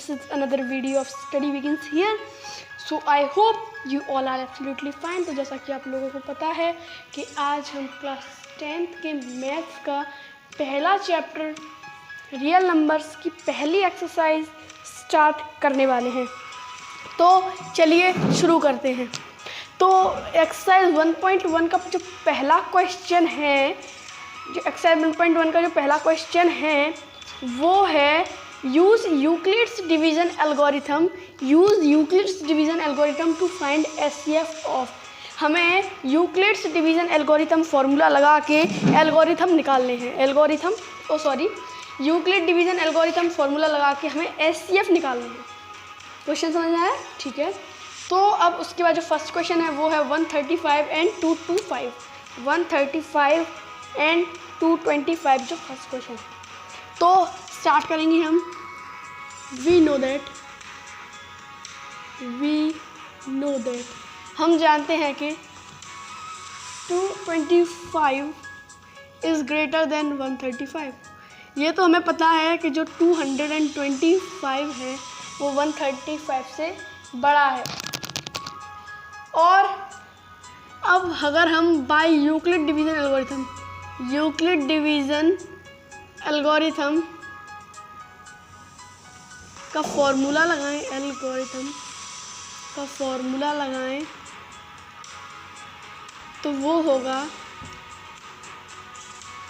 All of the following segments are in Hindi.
this is another video of study begins here. So I hope you all are absolutely fine. तो जैसा कि आप लोगों को पता है कि आज हम क्लास 10th के मैथ्स का पहला चैप्टर रियल नंबर्स की पहली एक्सरसाइज स्टार्ट करने वाले हैं। तो चलिए शुरू करते हैं। तो एक्सरसाइज 1.1 का जो पहला क्वेश्चन है, एक्सरसाइज 1.1 का जो पहला क्वेश्चन है वो है use Euclid's division algorithm to find HCF of. हमें यूक्लिड्स डिवीज़न एल्गोरिथम फार्मूला लगा के एल्गोरिथम निकालने हैं। यूक्लिड डिवीज़न एल्गोरिथम फार्मूला लगा के हमें एचसीएफ निकालना है। क्वेश्चन समझ में आया? ठीक है। तो अब उसके बाद जो फर्स्ट क्वेश्चन है वो है 135 एंड 225। 135 एंड 225 जो फर्स्ट क्वेश्चन है। तो स्टार्ट करेंगे हम। वी नो दैट हम जानते हैं कि 225 इज़ ग्रेटर देन 135। ये तो हमें पता है कि जो 225 है वो 135 से बड़ा है। और अब अगर हम बाय यूक्लिड डिवीज़न एल्गोरिथम का फॉर्मूला लगाएं, तो वो होगा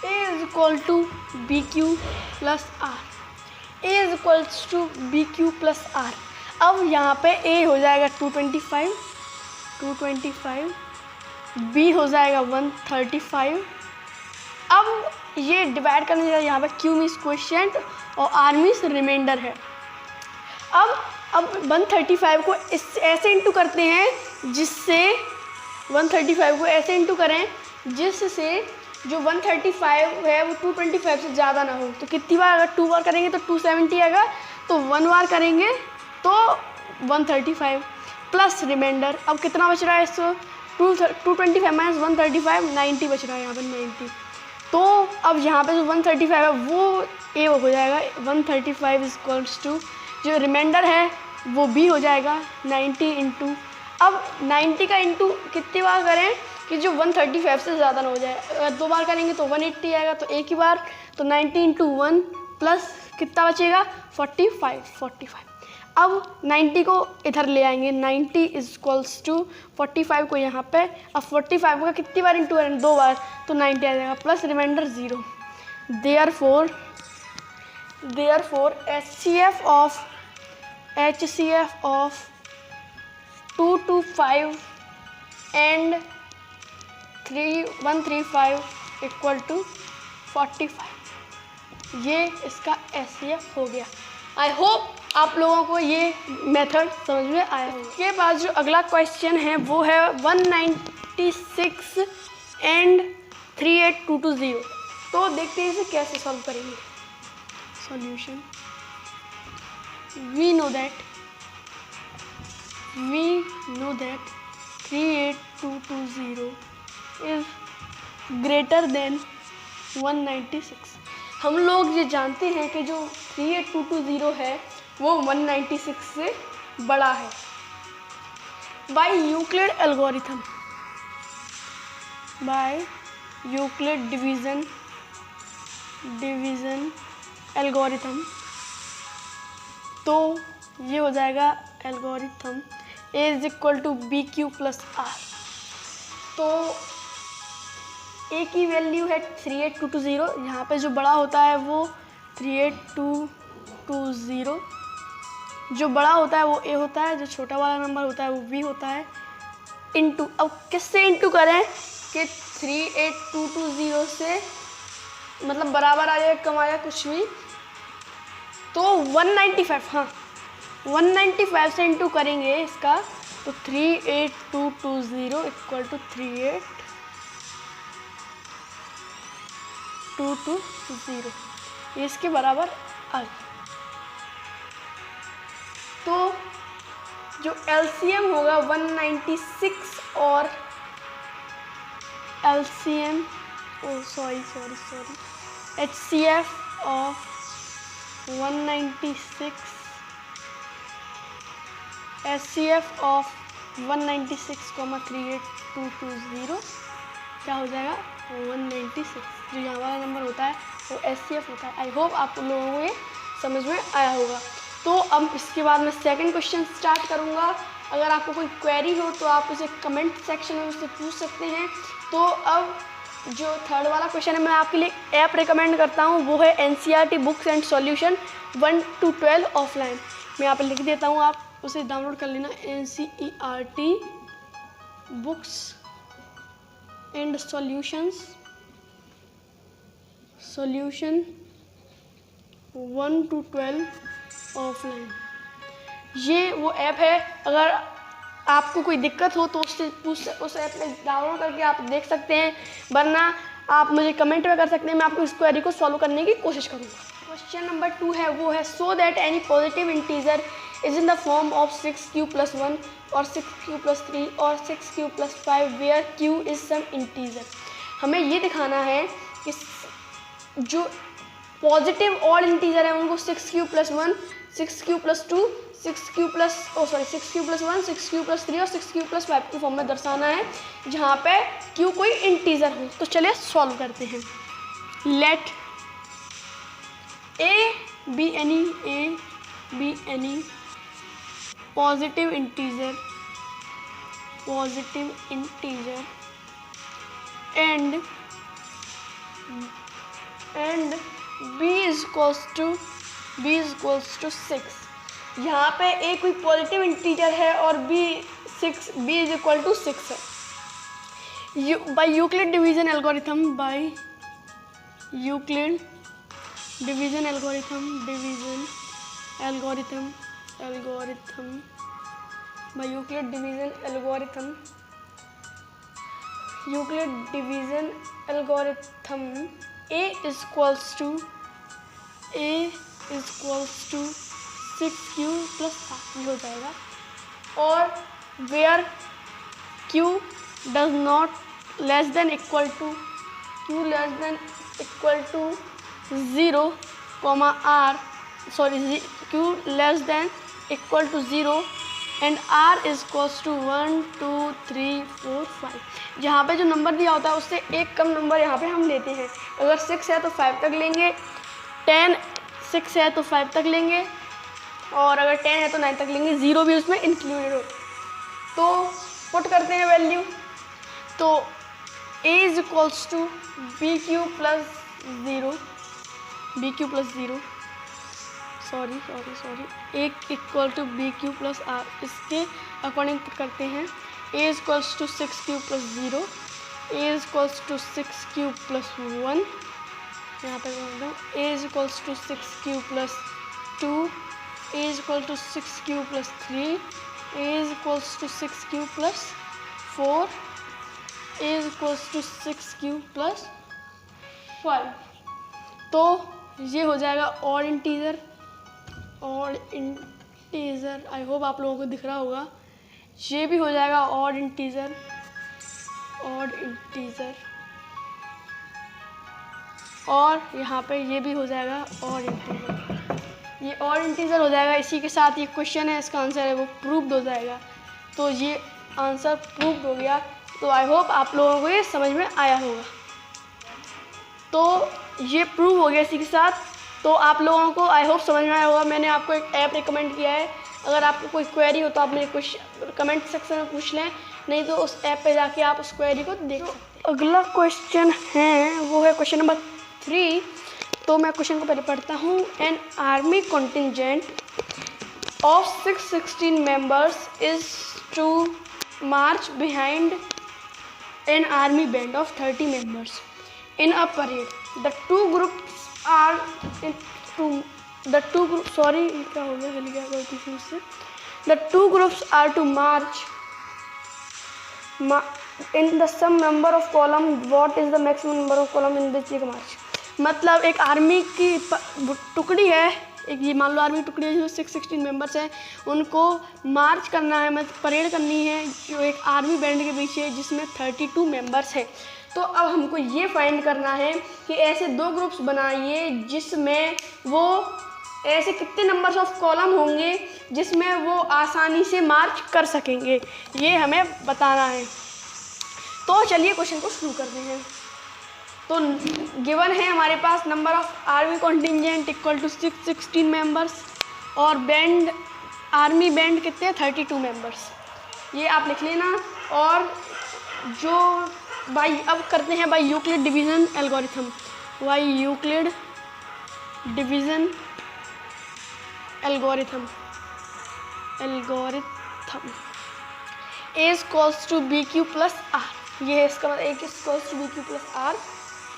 A is equal to B Q plus R. अब यहाँ पे A हो जाएगा 225, B हो जाएगा 135। अब ये डिवाइड करने जाए, यहाँ पे Q मीन्स क्वोशिएंट और R मीन्स रिमाइंडर है। अब 135 को ऐसे इंटू करते हैं जिससे 135 को ऐसे इंटू करें जिससे जो 135 है वो 225 से ज़्यादा ना हो। तो कितनी बार, अगर 2 बार करेंगे तो 270 आएगा, तो 1 बार करेंगे तो 135 प्लस रिमाइंडर। अब कितना बच रहा है इसको? 225 माइनस 135, 90 बच रहा है यहाँ पर 90। तो अब यहाँ पे जो 135 है वो ए हो जाएगा। 135 इज इक्वल्स टू जो रिमाइंडर है वो बी हो जाएगा 90 इंटू। अब 90 का इंटू कितनी बार करें कि जो 135 से ज़्यादा ना हो जाए। अगर 2 बार करेंगे तो 180 आएगा, तो एक ही बार, तो 90 इंटू 1 प्लस कितना बचेगा? 45। अब 90 को इधर ले आएंगे। 90 इज इक्वल्स टू 45 को यहाँ पे। अब 45 का कितनी बार इंटू करें? 2 बार, तो 90 आ जाएगा plus remainder 0। Therefore HCF of 225 and 135 equal to 45। ये इसका HCF हो गया। आई होप आप लोगों को ये मेथड समझ में आया होगा। इसके बाद जो अगला क्वेश्चन है वो है 196 एंड 38220। तो देखते हैं इसे कैसे सॉल्व करेंगे। Solution. We know that 38220 is greater than 196। हम लोग ये जानते हैं कि जो 38220 है वो 196 से बड़ा है। बाय यूक्लिड डिवीज़न एल्गोरिथम, तो ये हो जाएगा algorithm A is equal to B Q plus R. तो A की वैल्यू है 38220। यहाँ पे जो बड़ा होता है वो 38220, जो बड़ा होता है वो A होता है, जो छोटा वाला नंबर होता है वो B होता है। इंटू, अब किससे इंटू करें कि 38220 से मतलब बराबर आ जाए, कम आ जाए, कुछ भी, तो 195, हाँ 195 से इंटू करेंगे इसका, तो 38220 इक्वल टू 38220 ये इसके बराबर आ गया। तो जो LCM होगा 196 और HCF ऑफ 196 SCF ऑफ 196,38220 क्या हो जाएगा 196, जो यहाँ वाला नंबर होता है वो SCF होता है। आई होप आप लोगों को ये समझ में आया होगा। तो अब इसके बाद मैं सेकंड क्वेश्चन स्टार्ट करूँगा। अगर आपको कोई क्वेरी हो तो आप उसे कमेंट सेक्शन में मुझसे पूछ सकते हैं। तो अब जो थर्ड वाला क्वेश्चन है, मैं आपके लिए ऐप रिकमेंड करता हूँ, वो है NCERT books and solution 1 to 12 offline. मैं यहाँ पे लिख देता हूँ, आप उसे डाउनलोड कर लेना। NCERT books and solution 1 to 12 offline. ये वो ऐप है, अगर आपको कोई दिक्कत हो तो उस ऐप में डाउनलोड करके आप देख सकते हैं, वरना आप मुझे कमेंट में कर सकते हैं, मैं आपको इस क्वेरी को सॉल्व करने की कोशिश करूँगा। क्वेश्चन नंबर 2 है, वो है so that any positive integer is in the form of 6q + 1 और 6q + 3 और 6q + 5 where q is some integer. हमें ये दिखाना है कि जो पॉजिटिव ऑड इंटीजर है उनको 6q + 1, 6q + 2, 6q + 1, 6q + 3 और 6q + 5 की फॉर्म में दर्शाना है, जहाँ पे q कोई इंटीजर हो। तो चलिए सॉल्व करते हैं। Let a be any positive integer and b is equals to 6। यहाँ पे a कोई पॉजिटिव इंटीजर है और b is equal to 6 है। By Euclid division algorithm by Euclid division algorithm a is equals to 6q + 5 हो जाएगा, और where q does not less than equal to 0, q less than equal to 0 and r is equals to 1 2 3 4 5। जहाँ पे जो नंबर दिया होता है उससे एक कम नंबर यहाँ पे हम लेते हैं। अगर 6 है तो 5 तक लेंगे, 6 है तो 5 तक लेंगे, और अगर 10 है तो 9 तक लेंगे, 0 भी उसमें इंक्लूडेड हो। तो पुट करते हैं वैल्यू। तो a is equals to bq + 0 sorry a equal to bq + r, इसके अकॉर्डिंग पुट करते हैं। a is equals to 6q + 0, a is equals to 6q + 1, यहाँ पे a is equals to 6q + 2, a is equals to 6q + 3, a is equals to 6q + 4, a is equals to 6q + 5। तो ये हो जाएगा ऑड इंटीजर। आई होप आप लोगों को दिख रहा होगा। ये भी हो जाएगा ऑड इंटीजर, और यहाँ पे ये भी हो जाएगा ऑड इंटीजर। ये ऑड इंटीजर हो जाएगा। इसी के साथ ये क्वेश्चन है, इसका आंसर है वो प्रूव्ड हो जाएगा। तो ये आंसर प्रूव्ड हो गया। तो आई होप आप लोगों को ये समझ में आया होगा। तो ये प्रूव हो गया इसी के साथ। तो आप लोगों को आई होप समझ में आया होगा। मैंने आपको एक ऐप रिकमेंड किया है, अगर आपको कोई क्वेरी हो तो आप मेरे कमेंट सेक्शन में पूछ लें, नहीं तो उस ऐप पे जाके आप उस क्वेरी को देख सकते हैं। अगला क्वेश्चन है, वो है क्वेश्चन नंबर 3। तो मैं क्वेश्चन को पहले पढ़ता हूँ। An army contingent of 616 members is to march behind an army band of 30 members in a parade. The two groups are The two groups are to march in the some number of column. What is the maximum number of column in which they march? मतलब एक आर्मी की टुकड़ी है, एक ये मान लो आर्मी की टुकड़ी है जो 616 मेंबर्स हैं, उनको मार्च करना है, मतलब परेड करनी है जो एक आर्मी बैंड के पीछे जिसमें 32 मेंबर्स हैं। तो अब हमको ये फाइंड करना है कि ऐसे दो ग्रुप्स बनाइए जिसमें वो ऐसे कितने नंबर्स ऑफ कॉलम होंगे जिसमें वो आसानी से मार्च कर सकेंगे, ये हमें बताना है। तो चलिए क्वेश्चन को शुरू करते हैं। तो गिवन है हमारे पास number of army contingent equal to 16 members और बैंड आर्मी बैंड कितने हैं 32 मेंबर्स, ये आप लिख लेना। और जो अब करते हैं by Euclid division algorithm, by Euclid division algorithm A is equals to BQ plus R, ये है इसका मतलब A is equals to BQ plus R।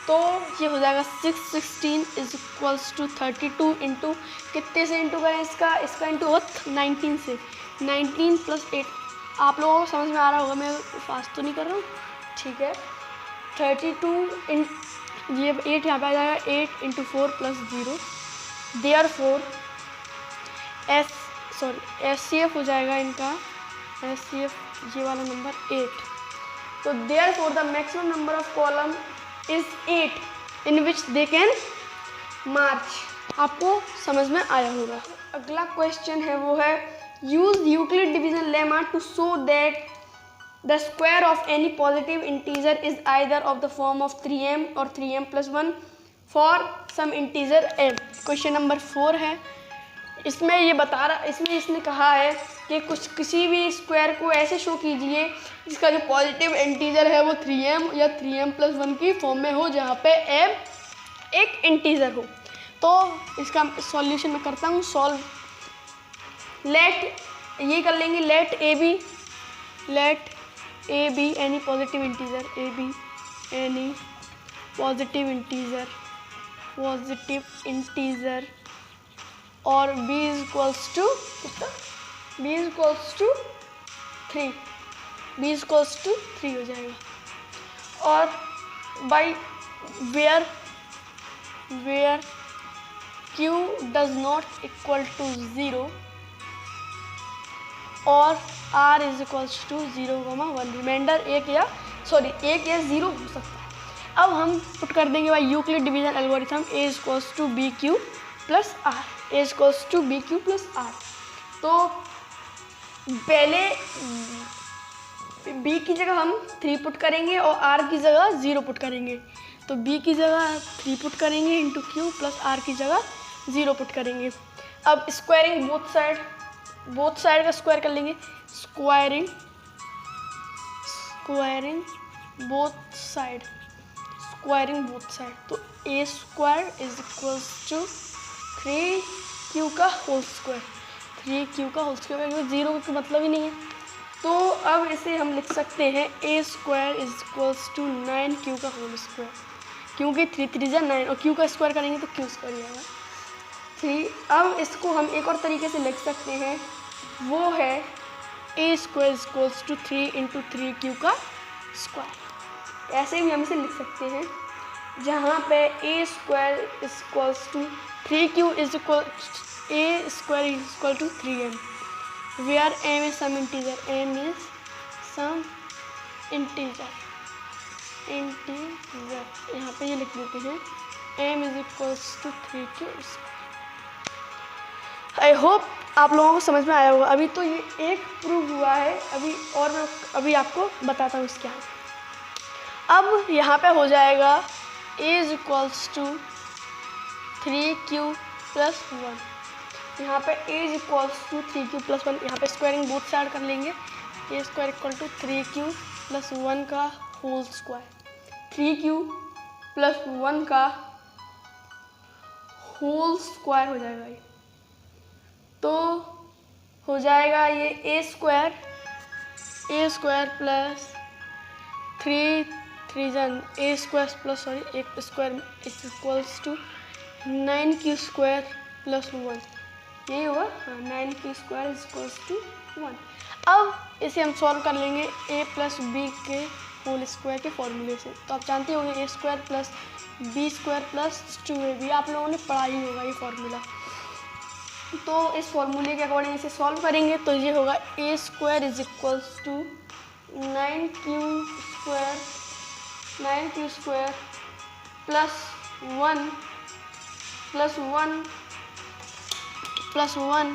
तो ये हो जाएगा 616 इज इक्वल्स टू 32 इंटू कितने से इंटू करें इसका इंटू हो 19 से, 19 प्लस 8। आप लोगों को समझ में आ रहा होगा, मैं फास्ट तो नहीं कर रहा हूँ, ठीक है। 32 इन ये 8 यहाँ पे आ जाएगा, 8 इंटू 4 प्लस 0, देयरफॉर SCF हो जाएगा इनका, SCF ये वाला नंबर 8। तो therefore the maximum number of column is 8 in which they can march. आपको समझ में आया होगा। अगला क्वेश्चन है वो है use Euclid division lemma to show that the square of any positive integer is either of the form of 3m और 3m plus 1 for some integer m। Question number 4 है। इसमें ये बता रहा, इसमें इसने कहा है कि किसी भी स्क्वायर को ऐसे शो कीजिए जिसका जो पॉजिटिव इंटीजर है वो 3m या 3m प्लस 1 की फॉर्म में हो, जहाँ पे m एक इंटीजर हो। तो इसका सॉल्यूशन मैं करता हूँ सॉल्व। लेट ये कर लेंगे, let a be any positive integer, a be any positive integer और b इज इक्वल्स टू कितना, b is equals to 3, b is equals to 3 हो जाएगा। और by where q does not equal to 0 और r is equals to 0,1, remainder 1 या 0 हो सकता है। अब हम पुट कर देंगे by Euclid division algorithm a is equals to B Q plus R, a is equals to B Q plus R. तो पहले b की जगह हम 3 पुट करेंगे और r की जगह 0 पुट करेंगे। तो b की जगह 3 पुट करेंगे इंटू क्यू प्लस r की जगह 0 पुट करेंगे। अब स्क्वायरिंग बोथ साइड का स्क्वायर कर लेंगे, स्क्वायरिंग बोथ साइड, तो a square is equals to 3q का होल स्क्वायर, 3q का होल स्क्वायर, क्योंकि 0 का मतलब ही नहीं है। तो अब इसे हम लिख सकते हैं a square is equals to 9q का होल स्क्वायर, क्योंकि 3 3 जा 9 और q का स्क्वायर करेंगे तो q स्क्वायर आएगा 3। अब इसको हम एक और तरीके से लिख सकते हैं, वो है a square is equals to 3 into 3q का स्क्वायर। ऐसे भी हम इसे लिख सकते हैं, जहाँ पे a square is equals to 3q is equal a square is equal to 3m, where m is some integer, यहाँ पे ये लिख देते हैं m is equals to 3q। I hope आप लोगों को समझ में आया होगा। अभी तो ये एक प्रूव हुआ है, अभी आपको बताता हूँ इसके आगे। अब यहाँ पे हो जाएगा a is equals to 3q plus 1, यहाँ पे a is equals to 3q plus 1, यहाँ पे स्क्वायरिंग बोथ साइड कर लेंगे, a square equal to 3q plus 1 का होल स्क्वायर, 3q प्लस 1 का होल स्क्वायर हो जाएगा ये। तो हो जाएगा ये a स्क्वायर प्लस 3 प्लस एक square is equals to 9q square plus 1, यही होगा, हाँ 9q square is equals to 1। अब इसे हम सॉल्व कर लेंगे a प्लस बी के होल स्क्वायर के फॉर्मूले से। तो आप जानते होंगे a square plus B square plus 2ab, आप लोगों ने पढ़ा ही होगा ये फॉर्मूला। तो इस फॉर्मूले के अकॉर्डिंग इसे सॉल्व करेंगे तो ये होगा a square is equals to 9q square plus 1 plus one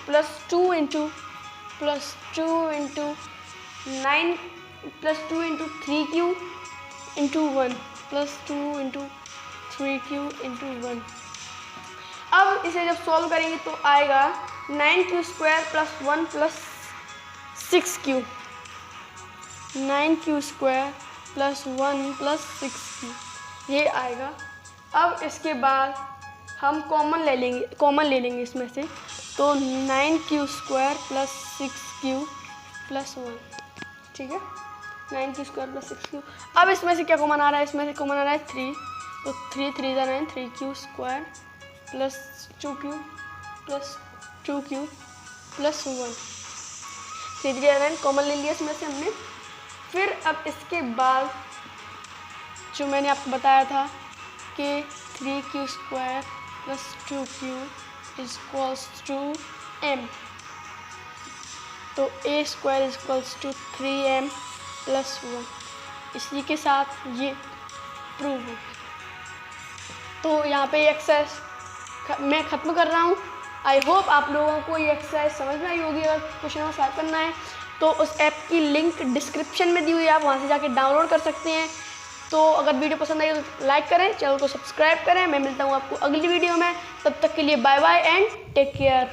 plus two into 9 plus 2 into 3q into 1 plus 2 into 3q into 1। अब इसे जब सॉल्व करेंगे तो आएगा 9q square plus 1 plus 6q, 9q square plus 1 plus 6q, ये आएगा। अब इसके बाद हम कॉमन ले लेंगे इसमें से, तो 9q square plus 6q plus 1, ठीक है, 9q स्क्वायर प्लस 6q। अब इसमें से क्या कॉमन आ रहा है, इसमें से कॉमन आ रहा है 3, तो 3 3 9, 3q square plus 2q plus 2q plus 1, 3 3 9 common ले लिया इसमें से हमने। फिर अब इसके बाद जो मैंने आपको बताया था कि 3q square plus 2q is equals to m, तो a square is equals to 3m plus 1। इसी के साथ ये प्रूव हो। तो यहाँ पे एक्सरसाइज मैं ख़त्म कर रहा हूँ। आई होप आप लोगों को ये एक्सरसाइज समझ में आई होगी। अगर क्वेश्चन को सॉल्व करना है तो उस ऐप की लिंक डिस्क्रिप्शन में दी हुई है, आप वहाँ से जाके डाउनलोड कर सकते हैं। तो अगर वीडियो पसंद आई तो लाइक करें, चैनल को सब्सक्राइब करें। मैं मिलता हूँ आपको अगली वीडियो में, तब तक के लिए bye bye and take care.